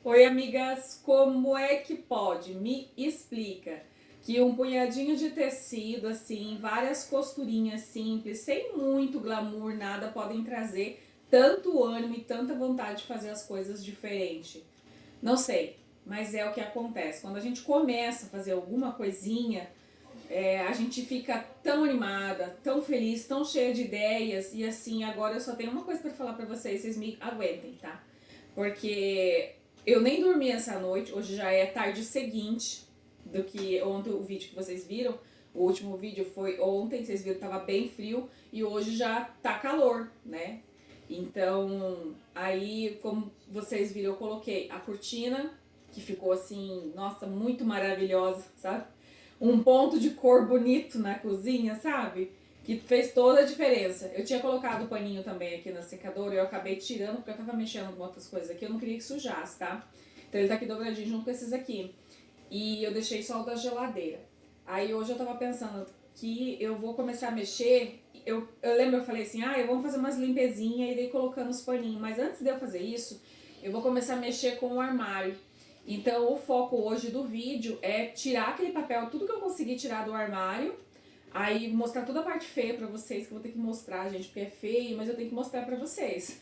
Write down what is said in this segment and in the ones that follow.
Oi, amigas, como é que pode? Me explica que um punhadinho de tecido, assim, várias costurinhas simples, sem muito glamour, nada, podem trazer tanto ânimo e tanta vontade de fazer as coisas diferente. Não sei, mas é o que acontece. Quando a gente começa a fazer alguma coisinha, a gente fica tão animada, tão feliz, tão cheia de ideias. E assim, agora eu só tenho uma coisa para falar para vocês me aguentem, tá? Porque eu nem dormi essa noite, hoje já é tarde seguinte do que ontem o vídeo que vocês viram. O último vídeo foi ontem, vocês viram que tava bem frio e hoje já tá calor, né? Então, aí, como vocês viram, eu coloquei a cortina, que ficou assim, nossa, muito maravilhosa, sabe? Um ponto de cor bonito na cozinha, sabe? Que fez toda a diferença. Eu tinha colocado o paninho também aqui na secadora e eu acabei tirando porque eu tava mexendo com outras coisas aqui, eu não queria que sujasse, tá? Então ele tá aqui dobradinho junto com esses aqui. E eu deixei só o da geladeira. Aí hoje eu tava pensando que eu vou começar a mexer. Eu lembro, eu falei assim, eu vou fazer umas limpezinhas e daí colocando os paninhos. Mas antes de eu fazer isso, eu vou começar a mexer com o armário. Então o foco hoje do vídeo é tirar aquele papel, tudo que eu consegui tirar do armário. Aí mostrar toda a parte feia pra vocês, que eu vou ter que mostrar, gente, porque é feio, mas eu tenho que mostrar pra vocês.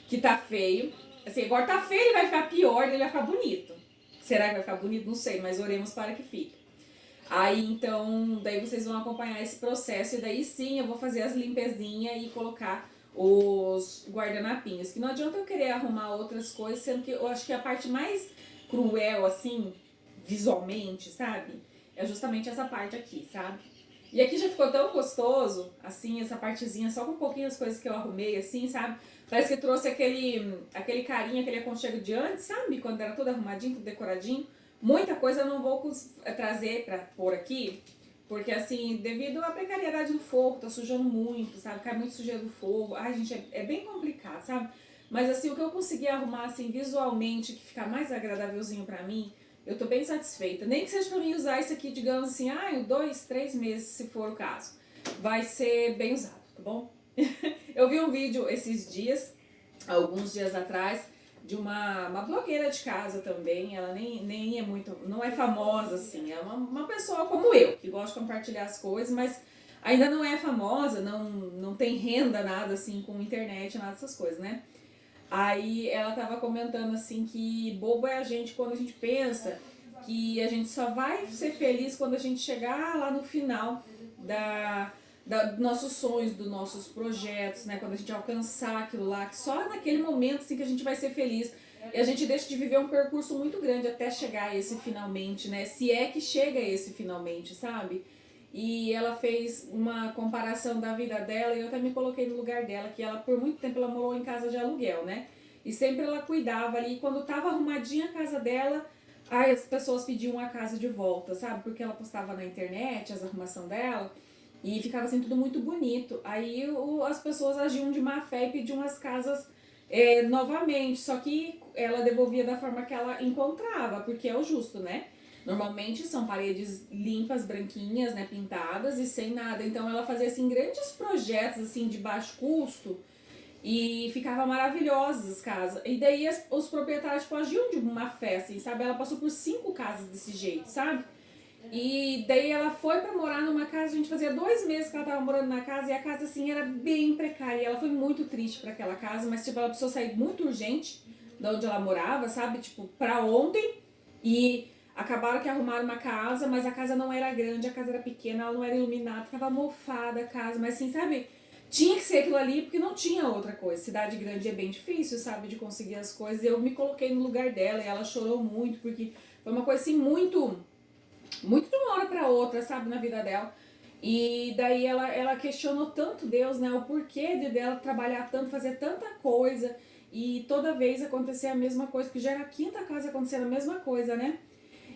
Que tá feio. Assim, agora tá feio, ele vai ficar pior, ele vai ficar bonito. Será que vai ficar bonito? Não sei, mas oremos para que fique. Aí então, daí vocês vão acompanhar esse processo e daí sim eu vou fazer as limpezinhas e colocar os guardanapinhos. Que não adianta eu querer arrumar outras coisas, sendo que eu acho que a parte mais cruel, assim, visualmente, sabe? É justamente essa parte aqui, sabe? E aqui já ficou tão gostoso, assim, essa partezinha, só com um pouquinho as coisas que eu arrumei, assim, sabe? Parece que trouxe aquele carinho, aquele aconchego de antes, sabe? Quando era tudo arrumadinho, tudo decoradinho. Muita coisa eu não vou trazer pra pôr aqui, porque assim, devido à precariedade do fogo, tá sujando muito, sabe? Cai muito sujeira do fogo. Ai, gente, é bem complicado, sabe? Mas assim, o que eu consegui arrumar assim visualmente, que fica mais agradávelzinho pra mim, eu tô bem satisfeita. Nem que seja pra mim usar isso aqui, digamos assim, 2, 3 meses, se for o caso. Vai ser bem usado, tá bom? Eu vi um vídeo esses dias, alguns dias atrás, de uma blogueira de casa também. Ela nem é muito, não é famosa assim, é uma pessoa como eu, que gosta de compartilhar as coisas, mas ainda não é famosa, não tem renda, nada assim, com internet, nada dessas coisas, né? Aí ela tava comentando assim que bobo é a gente quando a gente pensa que a gente só vai ser feliz quando a gente chegar lá no final dos nossos sonhos, dos nossos projetos, né? Quando a gente alcançar aquilo lá, que só naquele momento assim que a gente vai ser feliz. E a gente deixa de viver um percurso muito grande até chegar a esse finalmente, né? Se é que chega a esse finalmente, sabe? E ela fez uma comparação da vida dela e eu até me coloquei no lugar dela, que ela por muito tempo ela morou em casa de aluguel, né? E sempre ela cuidava ali, e quando tava arrumadinha a casa dela, aí as pessoas pediam a casa de volta, sabe? Porque ela postava na internet as arrumação dela e ficava assim tudo muito bonito. Aí as pessoas agiam de má fé e pediam as casas novamente, só que ela devolvia da forma que ela encontrava, porque é o justo, né? Normalmente são paredes limpas, branquinhas, né, pintadas e sem nada. Então ela fazia assim grandes projetos assim de baixo custo e ficava maravilhosas as casas. E daí os proprietários tipo, agiam de uma fé, assim, sabe? Ela passou por 5 casas desse jeito, sabe? E daí ela foi pra morar numa casa, a gente fazia 2 meses que ela tava morando na casa e a casa assim era bem precária. E ela foi muito triste pra aquela casa, mas tipo, ela precisou sair muito urgente da onde ela morava, sabe? Tipo, pra ontem. E acabaram que arrumaram uma casa, mas a casa não era grande, a casa era pequena, ela não era iluminada, tava mofada a casa, mas assim, sabe? Tinha que ser aquilo ali porque não tinha outra coisa. Cidade grande é bem difícil, sabe, de conseguir as coisas. Eu me coloquei no lugar dela e ela chorou muito porque foi uma coisa assim muito de uma hora pra outra, sabe, na vida dela. E daí ela questionou tanto Deus, né, o porquê de dela trabalhar tanto, fazer tanta coisa e toda vez acontecer a mesma coisa, porque já era a 5ª casa acontecendo a mesma coisa, né?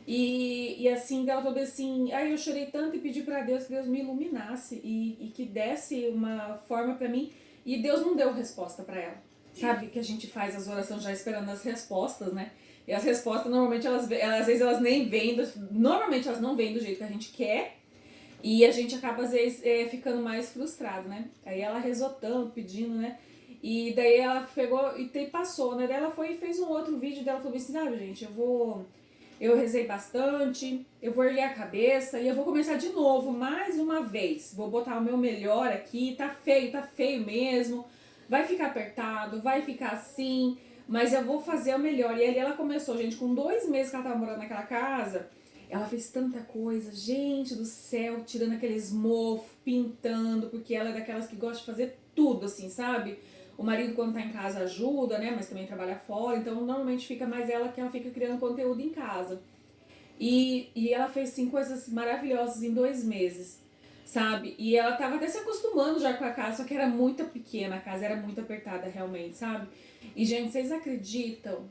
E assim, ela falou assim, eu chorei tanto e pedi pra Deus que Deus me iluminasse e que desse uma forma pra mim. E Deus não deu resposta pra ela. Sabe que a gente faz as orações já esperando as respostas, né? E as respostas normalmente às vezes elas nem vêm, normalmente elas não vêm do jeito que a gente quer. E a gente acaba às vezes ficando mais frustrado, né? Aí ela rezou tanto, pedindo, né? E daí ela pegou e passou, né? Daí ela foi e fez um outro vídeo dela, falou assim, sabe, gente, eu rezei bastante, eu vou erguer a cabeça e eu vou começar de novo, mais uma vez. Vou botar o meu melhor aqui, tá feio mesmo, vai ficar apertado, vai ficar assim, mas eu vou fazer o melhor. E ali ela começou, gente, com 2 meses que ela tava morando naquela casa, ela fez tanta coisa, gente do céu, tirando aqueles mofos, pintando, porque ela é daquelas que gosta de fazer tudo, assim, sabe? O marido, quando tá em casa, ajuda, né? Mas também trabalha fora, então normalmente fica mais ela que ela fica criando conteúdo em casa. E ela fez, assim, coisas maravilhosas em 2 meses, sabe? E ela tava até se acostumando já com a casa, só que era muito pequena, a casa era muito apertada realmente, sabe? E, gente, vocês acreditam?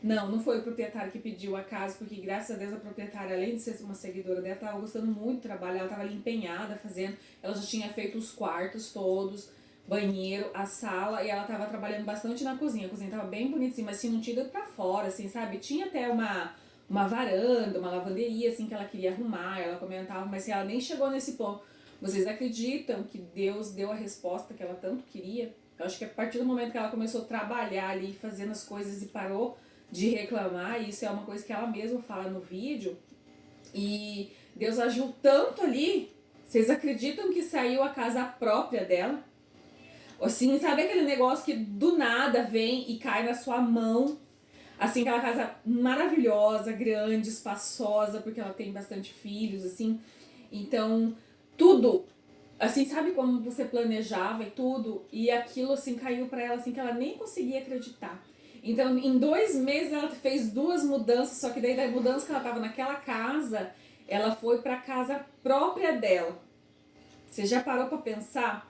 Não foi o proprietário que pediu a casa, porque graças a Deus a proprietária, além de ser uma seguidora dela, tava gostando muito do trabalho, ela tava ali empenhada fazendo, ela já tinha feito os quartos todos, banheiro, a sala, e ela tava trabalhando bastante na cozinha. A cozinha tava bem bonita, assim, mas assim, não tinha ido pra fora, assim, sabe? Tinha até uma varanda, uma lavanderia, assim, que ela queria arrumar, ela comentava, mas assim, ela nem chegou nesse ponto. Vocês acreditam que Deus deu a resposta que ela tanto queria? Eu acho que a partir do momento que ela começou a trabalhar ali, fazendo as coisas e parou de reclamar, e isso é uma coisa que ela mesma fala no vídeo, e Deus agiu tanto ali, vocês acreditam que saiu a casa própria dela? Assim, sabe aquele negócio que do nada vem e cai na sua mão? Assim, aquela casa maravilhosa, grande, espaçosa, porque ela tem bastante filhos, assim. Então, tudo, assim, sabe como você planejava e tudo? E aquilo, assim, caiu pra ela, assim, que ela nem conseguia acreditar. Então, em 2 meses, ela fez 2 mudanças, só que daí da mudança que ela tava naquela casa, ela foi pra casa própria dela. Você já parou pra pensar?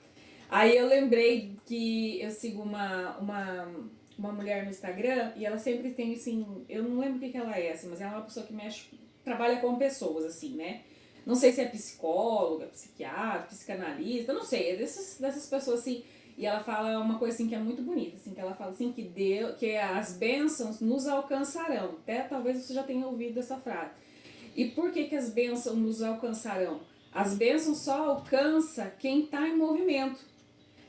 Aí eu lembrei que eu sigo uma mulher no Instagram e ela sempre tem, assim, eu não lembro o que ela é, assim, mas ela é uma pessoa que mexe, trabalha com pessoas, assim, né? Não sei se é psicóloga, psiquiatra, psicanalista, não sei, é dessas pessoas, assim. E ela fala uma coisa, assim, que é muito bonita, assim, que ela fala, assim, que as bênçãos nos alcançarão. Até talvez você já tenha ouvido essa frase. E por que as bênçãos nos alcançarão? As bênçãos só alcança quem está em movimento.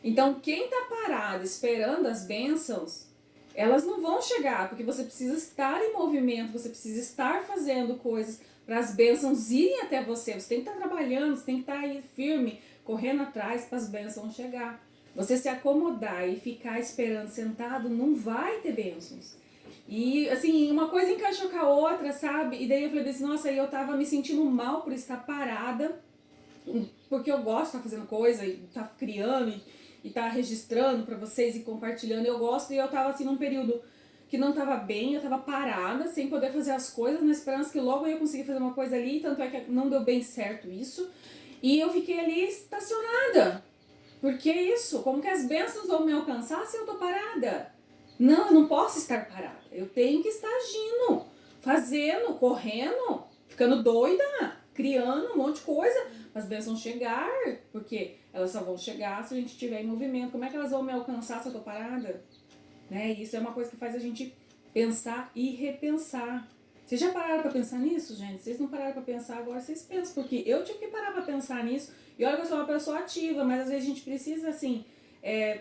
Então, quem está parado esperando as bênçãos, elas não vão chegar, porque você precisa estar em movimento, você precisa estar fazendo coisas para as bênçãos irem até você. Você tem que estar trabalhando, você tem que estar aí firme, correndo atrás para as bênçãos chegar. Você se acomodar e ficar esperando sentado, não vai ter bênçãos. E, assim, uma coisa encaixou com a outra, sabe? E daí eu falei assim, nossa, aí eu tava me sentindo mal por estar parada, porque eu gosto de estar fazendo coisa, e estar criando, e estar registrando pra vocês e compartilhando, eu gosto, e eu tava, assim, num período que não tava bem, eu tava parada, sem poder fazer as coisas, na esperança que logo eu ia conseguir fazer uma coisa ali, tanto é que não deu bem certo isso, e eu fiquei ali estacionada. Por que isso? Como que as bênçãos vão me alcançar se eu tô parada? Não, eu não posso estar parada. Eu tenho que estar agindo, fazendo, correndo, ficando doida, criando um monte de coisa. As bênçãos chegar, porque elas só vão chegar se a gente estiver em movimento. Como é que elas vão me alcançar se eu tô parada? Né? Isso é uma coisa que faz a gente pensar e repensar. Vocês já pararam pra pensar nisso, gente? Vocês não pararam pra pensar, agora vocês pensam. Porque eu tive que parar pra pensar nisso. E olha que eu sou uma pessoa ativa, mas às vezes a gente precisa, assim,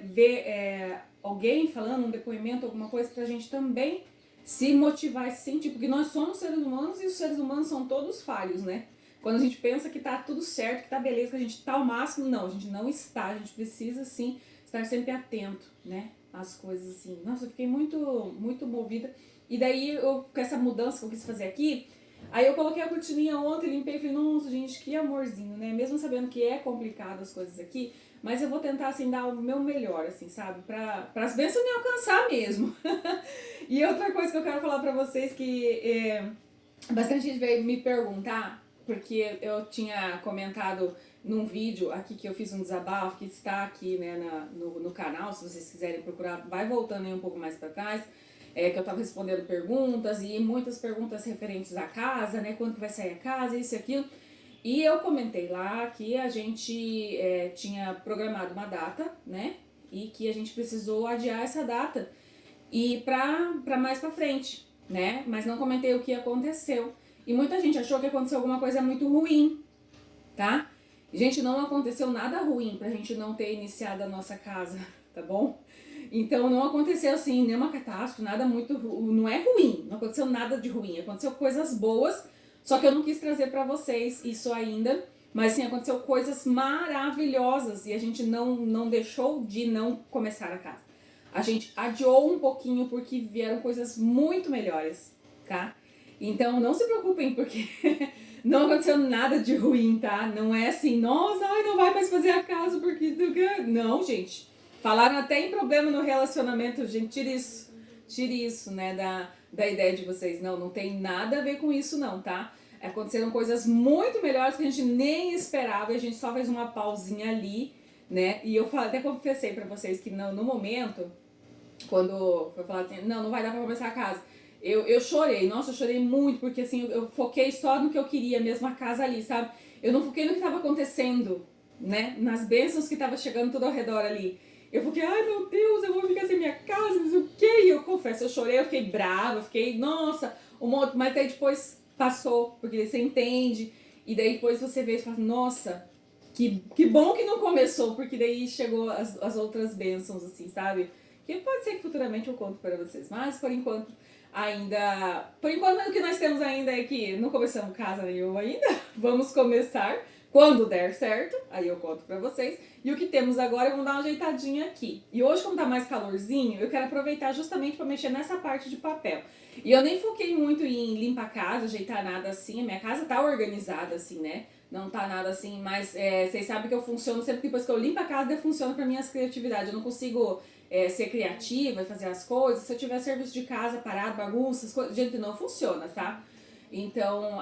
ver alguém falando, um depoimento, alguma coisa, pra gente também se motivar e se sentir. Porque nós somos seres humanos e os seres humanos são todos falhos, né? Quando a gente pensa que tá tudo certo, que tá beleza, que a gente tá ao máximo, não, a gente não está. A gente precisa, sim, estar sempre atento, né? Às coisas assim. Nossa, eu fiquei muito, muito movida. E daí, com essa mudança que eu quis fazer aqui, aí eu coloquei a cortininha ontem, limpei e falei, nossa, gente, que amorzinho, né? Mesmo sabendo que é complicado as coisas aqui, mas eu vou tentar, assim, dar o meu melhor, assim, sabe? Pra as bênçãos me alcançar mesmo. E outra coisa que eu quero falar pra vocês que bastante gente veio me perguntar, porque eu tinha comentado num vídeo aqui que eu fiz um desabafo, que está aqui, né, no canal, se vocês quiserem procurar, vai voltando aí um pouco mais pra trás, que eu tava respondendo perguntas, e muitas perguntas referentes à casa, né, quando que vai sair a casa, isso e aquilo. E eu comentei lá que a gente tinha programado uma data, né, e que a gente precisou adiar essa data e pra mais pra frente, né, mas não comentei o que aconteceu. E muita gente achou que aconteceu alguma coisa muito ruim, tá? Gente, não aconteceu nada ruim pra gente não ter iniciado a nossa casa, tá bom? Então não aconteceu assim, nenhuma catástrofe, nada muito, não é ruim, não aconteceu nada de ruim, aconteceu coisas boas, só que eu não quis trazer pra vocês isso ainda, mas sim, aconteceu coisas maravilhosas e a gente não deixou de não começar a casa. A gente adiou um pouquinho porque vieram coisas muito melhores, tá? Então não se preocupem porque não aconteceu nada de ruim, tá? Não é assim, nossa, ai, não vai mais fazer a casa porque... Não, gente. Falaram até em problema no relacionamento, gente, tire isso, né, da ideia de vocês. Não tem nada a ver com isso não, tá? Aconteceram coisas muito melhores que a gente nem esperava e a gente só fez uma pausinha ali, né? E eu até confessei pra vocês que no momento, quando eu falei assim, não vai dar pra começar a casa, eu chorei, nossa, eu chorei muito, porque assim, eu foquei só no que eu queria mesmo, a casa ali, sabe? Eu não foquei no que tava acontecendo, né? Nas bênçãos que tava chegando tudo ao redor ali. Eu fiquei, ai meu Deus, eu vou ficar sem minha casa, não sei o que. E eu confesso, eu chorei, eu fiquei brava, eu fiquei, nossa, mas daí depois passou, porque você entende, e daí depois você vê e fala, nossa, que bom que não começou, porque daí chegou as outras bênçãos, assim, sabe? Que pode ser que futuramente eu conto para vocês, mas por enquanto o que nós temos ainda é que não começamos casa nenhuma ainda, vamos começar quando der certo, aí eu conto pra vocês. E o que temos agora, vamos dar uma ajeitadinha aqui. E hoje, como tá mais calorzinho, eu quero aproveitar justamente pra mexer nessa parte de papel. E eu nem foquei muito em limpar a casa, ajeitar nada assim, a minha casa tá organizada assim, né? Não tá nada assim, mas vocês sabem que eu funciono sempre que depois que eu limpo a casa, funciona pra minhas criatividades. Eu não consigo ser criativa e fazer as coisas se eu tiver serviço de casa parado, bagunças, gente, não funciona, tá? Então,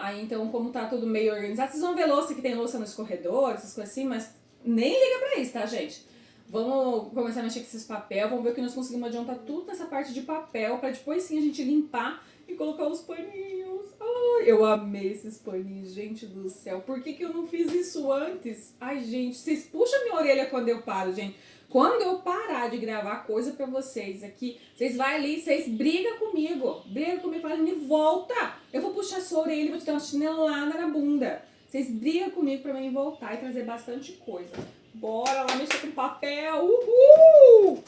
como tá tudo meio organizado, vocês vão ver louça que tem louça nos corredores, essas coisas assim, mas nem liga pra isso, tá, gente? Vamos começar a mexer com esses papel, vamos ver que nós conseguimos adiantar tudo nessa parte de papel, pra depois sim a gente limpar e colocar os paninhos. Ai, eu amei esses paninhos, gente do céu. Por que eu não fiz isso antes? Ai, gente, vocês puxam minha orelha quando eu paro, gente. Quando eu parar de gravar coisa pra vocês aqui, vocês vão ali, vocês brigam comigo, falam, me volta. Eu vou puxar sua orelha e vou te dar uma chinelada na bunda. Vocês brigam comigo pra mim voltar e trazer bastante coisa. Bora lá mexer com papel, uhul!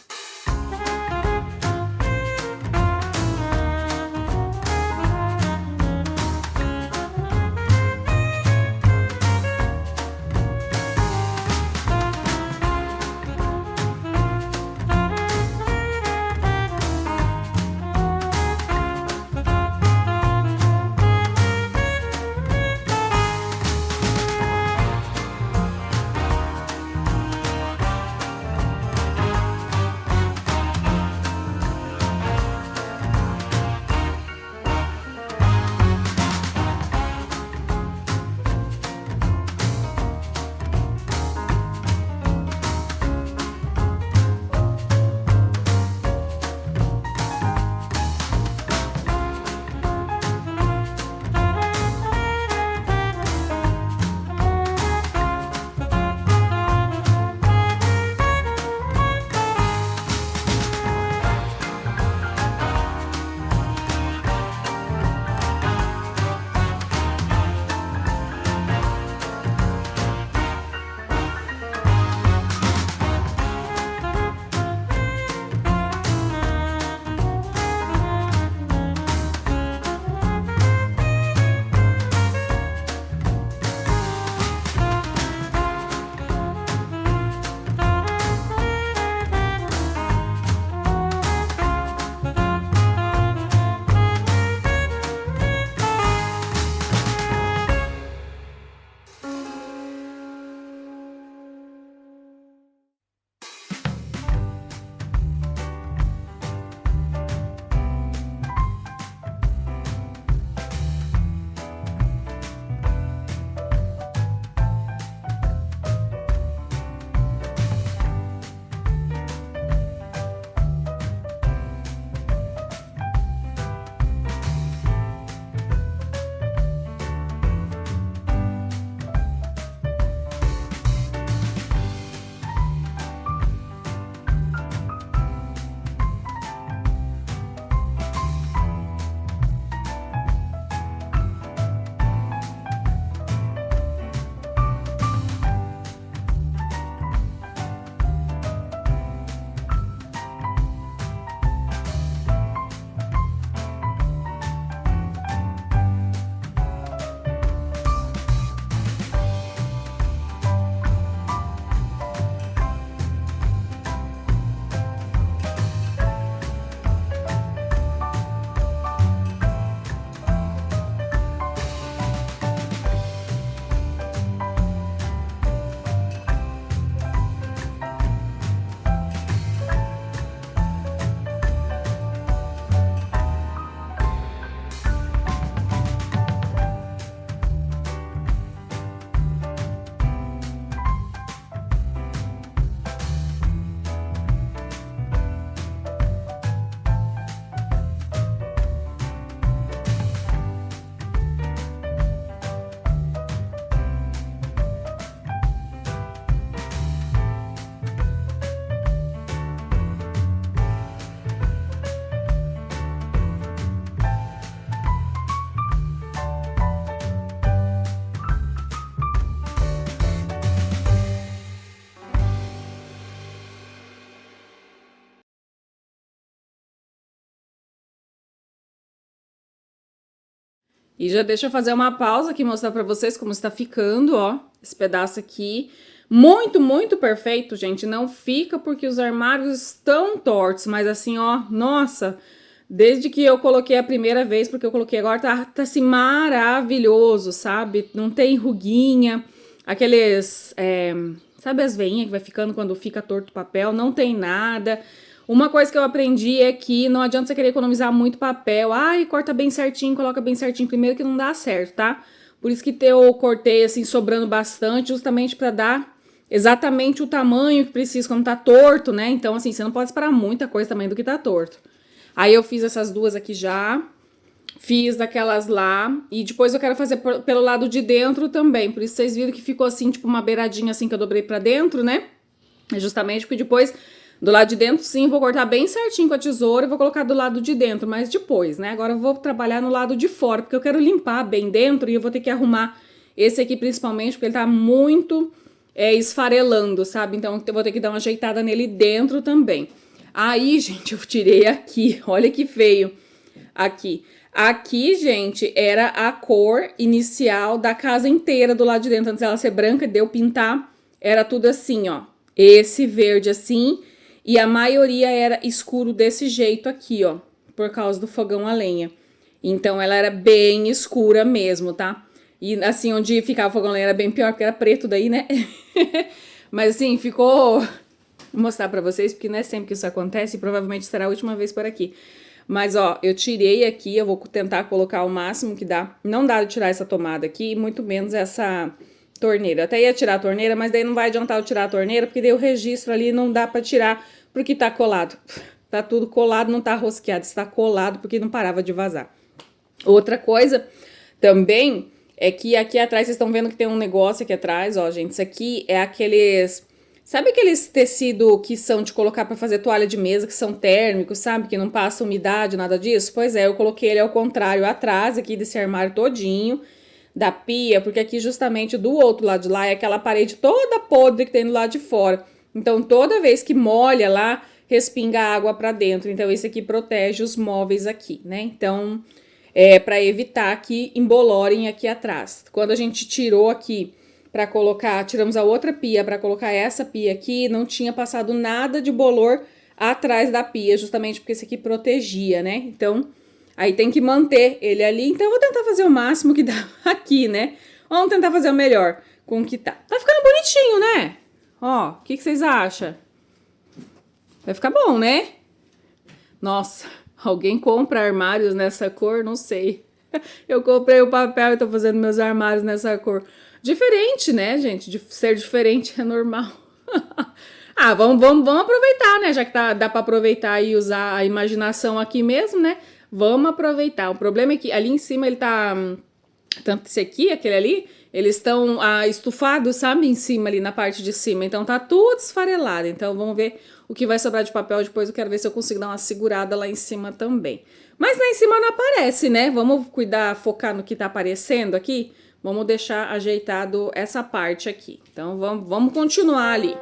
E já deixa eu fazer uma pausa aqui e mostrar pra vocês como está ficando, ó. Esse pedaço aqui. Muito, muito perfeito, gente. Não fica porque os armários estão tortos, mas assim, ó, nossa... Desde que eu coloquei a primeira vez, porque eu coloquei agora, tá assim, maravilhoso, sabe? Não tem ruguinha, aqueles, sabe as veinhas que vai ficando quando fica torto o papel? Não tem nada. Uma coisa que eu aprendi é que não adianta você querer economizar muito papel. Ai, corta bem certinho, coloca bem certinho primeiro que não dá certo, tá? Por isso que eu cortei assim, sobrando bastante, justamente pra dar exatamente o tamanho que precisa quando tá torto, né? Então, assim, você não pode esperar muita coisa também do que tá torto. Aí eu fiz essas duas aqui já, fiz daquelas lá, e depois eu quero fazer pelo lado de dentro também, por isso vocês viram que ficou assim, tipo uma beiradinha assim que eu dobrei pra dentro, né? É justamente porque depois, do lado de dentro sim, vou cortar bem certinho com a tesoura e vou colocar do lado de dentro, mas depois, né? Agora eu vou trabalhar no lado de fora, porque eu quero limpar bem dentro e eu vou ter que arrumar esse aqui principalmente, porque ele tá muito esfarelando, sabe? Então eu vou ter que dar uma ajeitada nele dentro também. Aí, gente, eu tirei aqui, olha que feio, aqui. Aqui, gente, era a cor inicial da casa inteira do lado de dentro. Antes dela ser branca, deu pintar, era tudo assim, ó. Esse verde assim, e a maioria era escuro desse jeito aqui, ó, por causa do fogão a lenha. Então, ela era bem escura mesmo, tá? E assim, onde ficava o fogão a lenha era bem pior, porque era preto daí, né? Mas assim, ficou... Vou mostrar pra vocês, porque não é sempre que isso acontece, e provavelmente será a última vez por aqui. Mas, ó, eu tirei aqui, eu vou tentar colocar o máximo que dá. Não dá de tirar essa tomada aqui, muito menos essa torneira. Eu até ia tirar a torneira, mas daí não vai adiantar eu tirar a torneira, porque daí o registro ali não dá pra tirar, porque tá colado. Tá tudo colado, não tá rosqueado, está colado, porque não parava de vazar. Outra coisa também é que aqui atrás, vocês estão vendo que tem um negócio aqui atrás, ó, gente. Isso aqui é aqueles... Sabe aqueles tecidos que são de colocar pra fazer toalha de mesa, que são térmicos, sabe? Que não passa umidade, nada disso? Pois é, eu coloquei ele ao contrário, atrás aqui desse armário todinho da pia, porque aqui justamente do outro lado de lá é aquela parede toda podre que tem do lado de fora. Então, toda vez que molha lá, respinga água pra dentro. Então, esse aqui protege os móveis aqui, né? Então, é pra evitar que embolorem aqui atrás. Quando a gente tirou aqui... Pra colocar, tiramos a outra pia para colocar essa pia aqui, não tinha passado nada de bolor atrás da pia, justamente porque esse aqui protegia, né? Então, aí tem que manter ele ali. Então, eu vou tentar fazer o máximo que dá aqui, né? Vamos tentar fazer o melhor com o que tá. Tá ficando bonitinho, né? Ó, o que vocês acham? Vai ficar bom, né? Nossa, alguém compra armários nessa cor? Não sei. Eu comprei o papel e tô fazendo meus armários nessa cor. Diferente, né, gente? De ser diferente é normal. Ah, vamos aproveitar, né? Já que dá pra aproveitar e usar a imaginação aqui mesmo, né? Vamos aproveitar. O problema é que ali em cima ele tá... Tanto esse aqui, aquele ali, eles estão estufados, sabe? Em cima ali, na parte de cima. Então tá tudo esfarelado. Então vamos ver o que vai sobrar de papel. Depois eu quero ver se eu consigo dar uma segurada lá em cima também. Mas lá em cima não aparece, né? Vamos cuidar, focar no que tá aparecendo aqui. Vamos deixar ajeitado essa parte aqui. Então, vamos continuar ali.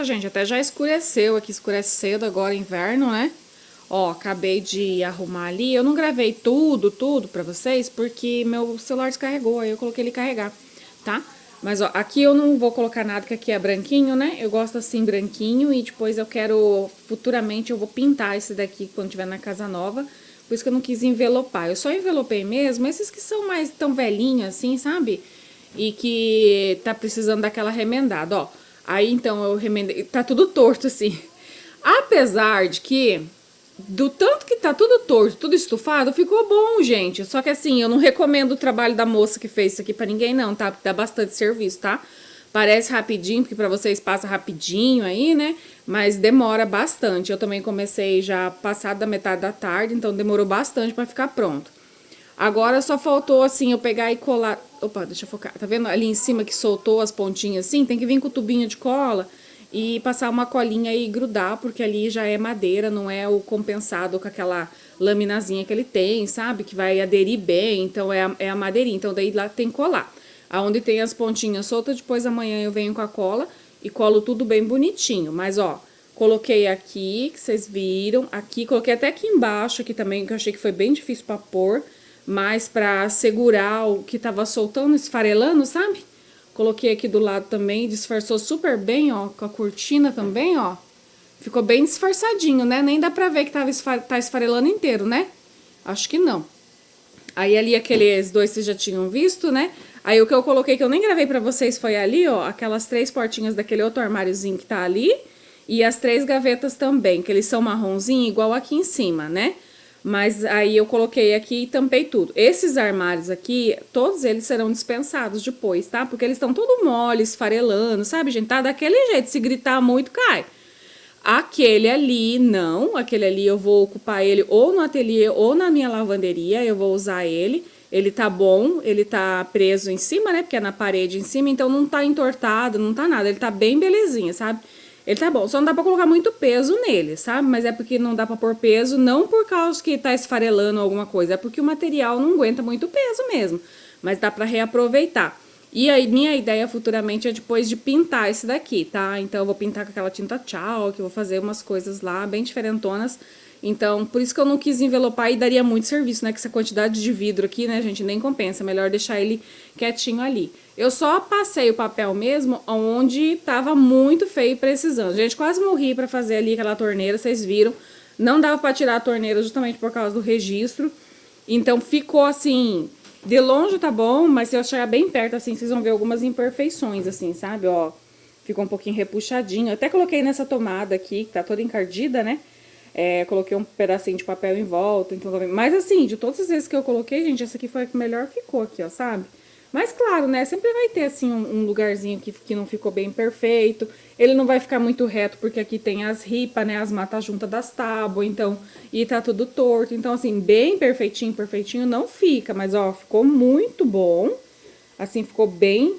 Nossa, gente, até já escureceu aqui, escurece cedo agora, inverno, né? Ó, acabei de arrumar ali. Eu não gravei tudo pra vocês, porque meu celular descarregou, aí eu coloquei ele carregar, tá? Mas, ó, aqui eu não vou colocar nada, que aqui é branquinho, né? Eu gosto assim, branquinho, e depois eu quero, futuramente, eu vou pintar esse daqui quando tiver na casa nova. Por isso que eu não quis envelopar. Eu só envelopei mesmo esses que são mais tão velhinhos assim, sabe? E que tá precisando daquela remendada, ó. Aí, então, eu remendei. Tá tudo torto, assim. Apesar de que, do tanto que tá tudo torto, tudo estufado, ficou bom, gente. Só que, assim, eu não recomendo o trabalho da moça que fez isso aqui pra ninguém, não, tá? Porque dá bastante serviço, tá? Parece rapidinho, porque pra vocês passa rapidinho aí, né? Mas demora bastante. Eu também comecei já passado da metade da tarde, então demorou bastante pra ficar pronto. Agora só faltou, assim, eu pegar e colar... Opa, deixa eu focar. Tá vendo ali em cima que soltou as pontinhas assim? Tem que vir com o tubinho de cola e passar uma colinha e grudar, porque ali já é madeira, não é o compensado com aquela laminazinha que ele tem, sabe? Que vai aderir bem, então é a madeirinha. Então daí lá tem que colar. Aonde tem as pontinhas soltas, depois amanhã eu venho com a cola e colo tudo bem bonitinho. Mas, ó, coloquei aqui, que vocês viram. Aqui, coloquei até aqui embaixo, aqui também, que eu achei que foi bem difícil pra pôr. Mas pra segurar o que tava soltando, esfarelando, sabe? Coloquei aqui do lado também, disfarçou super bem, ó, com a cortina também, ó. Ficou bem disfarçadinho, né? Nem dá pra ver que tá esfarelando inteiro, né? Acho que não. Aí ali aqueles dois vocês já tinham visto, né? Aí o que eu coloquei, que eu nem gravei pra vocês, foi ali, ó, aquelas 3 portinhas daquele outro armáriozinho que tá ali. E as 3 gavetas também, que eles são marronzinho, igual aqui em cima, né? Mas aí eu coloquei aqui e tampei tudo. Esses armários aqui, todos eles serão dispensados depois, tá? Porque eles estão tudo mole, esfarelando, sabe, gente? Tá daquele jeito, se gritar muito, cai. Aquele ali, não. Aquele ali eu vou ocupar ele ou no ateliê ou na minha lavanderia. Eu vou usar ele. Ele tá bom, ele tá preso em cima, né? Porque é na parede em cima, então não tá entortado, não tá nada. Ele tá bem belezinha, sabe? Ele tá bom, só não dá pra colocar muito peso nele, sabe? Mas é porque não dá pra pôr peso, não por causa que tá esfarelando alguma coisa, é porque o material não aguenta muito peso mesmo. Mas dá pra reaproveitar. E aí, minha ideia futuramente é depois de pintar esse daqui, tá? Então, eu vou pintar com aquela tinta chalk, eu vou fazer umas coisas lá bem diferentonas. Então, por isso que eu não quis envelopar e daria muito serviço, né? Que essa quantidade de vidro aqui, né, gente, nem compensa. Melhor deixar ele quietinho ali. Eu só passei o papel mesmo onde tava muito feio e precisando. Gente, quase morri pra fazer ali aquela torneira, vocês viram. Não dava pra tirar a torneira justamente por causa do registro. Então, ficou assim... De longe tá bom, mas se eu chegar bem perto, assim, vocês vão ver algumas imperfeições, assim, sabe? Ó, ficou um pouquinho repuxadinho. Eu até coloquei nessa tomada aqui, que tá toda encardida, né? É, coloquei um pedacinho de papel em volta, então... Mas, assim, de todas as vezes que eu coloquei, gente, essa aqui foi a que melhor ficou aqui, ó, sabe? Mas, claro, né, sempre vai ter, assim, um lugarzinho que não ficou bem perfeito. Ele não vai ficar muito reto, porque aqui tem as ripas, né, as matas juntas das tábuas, então... E tá tudo torto, então, assim, bem perfeitinho, perfeitinho não fica. Mas, ó, ficou muito bom. Assim, ficou bem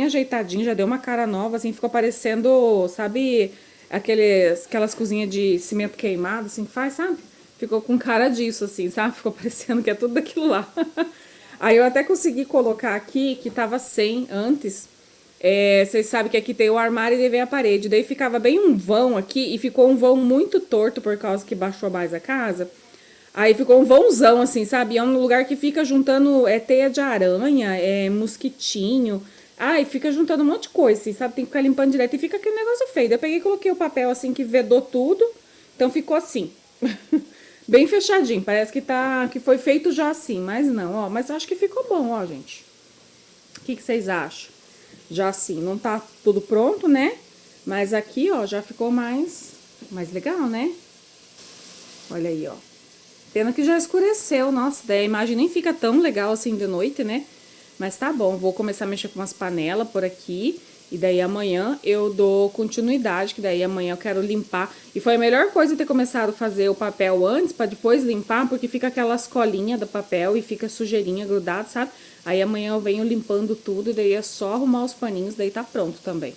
ajeitadinho, já deu uma cara nova, assim, ficou parecendo, sabe, aquelas cozinhas de cimento queimado, assim, que faz, sabe? Ficou com cara disso, assim, sabe? Ficou parecendo que é tudo daquilo lá. Aí eu até consegui colocar aqui, que tava sem antes. Vocês sabem que aqui tem o armário e daí vem a parede. Daí ficava bem um vão aqui e ficou um vão muito torto por causa que baixou mais a casa. Aí ficou um vãozão assim, sabe? É um lugar que fica juntando teia de aranha, mosquitinho. Ai, fica juntando um monte de coisa, assim, sabe? Tem que ficar limpando direto e fica aquele negócio feio. Daí eu peguei e coloquei o papel assim que vedou tudo. Então ficou assim. Bem fechadinho, parece que foi feito já assim, mas não, ó, mas acho que ficou bom, ó, gente. O que vocês acham? Já assim, não tá tudo pronto, né? Mas aqui, ó, já ficou mais legal, né? Olha aí, ó. Pena que já escureceu, nossa, daí a imagem nem fica tão legal assim de noite, né? Mas tá bom, vou começar a mexer com umas panelas por aqui. E daí amanhã eu dou continuidade, que daí amanhã eu quero limpar. E foi a melhor coisa ter começado a fazer o papel antes, pra depois limpar, porque fica aquelas colinhas do papel e fica sujeirinha grudada, sabe? Aí amanhã eu venho limpando tudo e daí é só arrumar os paninhos, daí tá pronto também.